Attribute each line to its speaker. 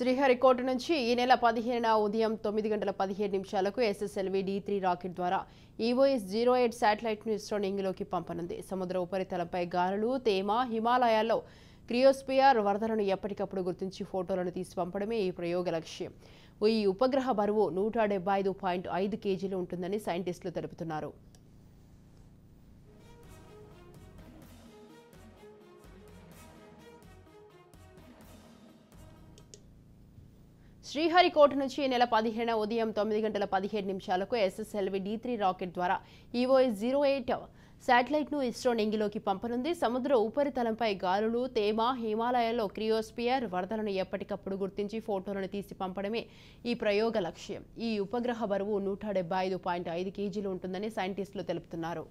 Speaker 1: శ్రీహరికోట నుంచి ఈ నెల 15న ఉదయం 9:17 SSLV D3 రాకెట్ ద్వారా EOS-08 శాటిలైట్ను ఇస్రో నింగిలోకి పంపనుంది. సముద్ర ఉపరితలంపై గాలులు, తేమ, హిమాలయాల్లో క్రియోస్పియర్ వరదలను ఎప్పటికప్పుడు గుర్తించి ఫోటోలను తీసి పంపడమే ఈ ప్రయోగ లక్ష్యం. ఈ ఉపగ్రహ బరువు 175.5 కేజీలు ఉంటుందని సైంటిస్టులు తెలుపుతున్నారు. శ్రీహరికోట నుంచి ఈ నెల 15న ఉదయం 9:17 SSLV D3 రాకెట్ ద్వారా EOS-08 శాటిలైట్ను ఇస్రో నింగిలోకి పంపనుంది. సముద్ర ఉపరితలంపై గాలులు, తేమ, హిమాలయాల్లో క్రియోస్పియర్ వరదలను ఎప్పటికప్పుడు గుర్తించి ఫోటోలను తీసి పంపడమే ఈ ప్రయోగ లక్ష్యం. ఈ ఉపగ్రహ బరువు 175.5 కేజీలు ఉంటుందని సైంటిస్టులు తెలుపుతున్నారు.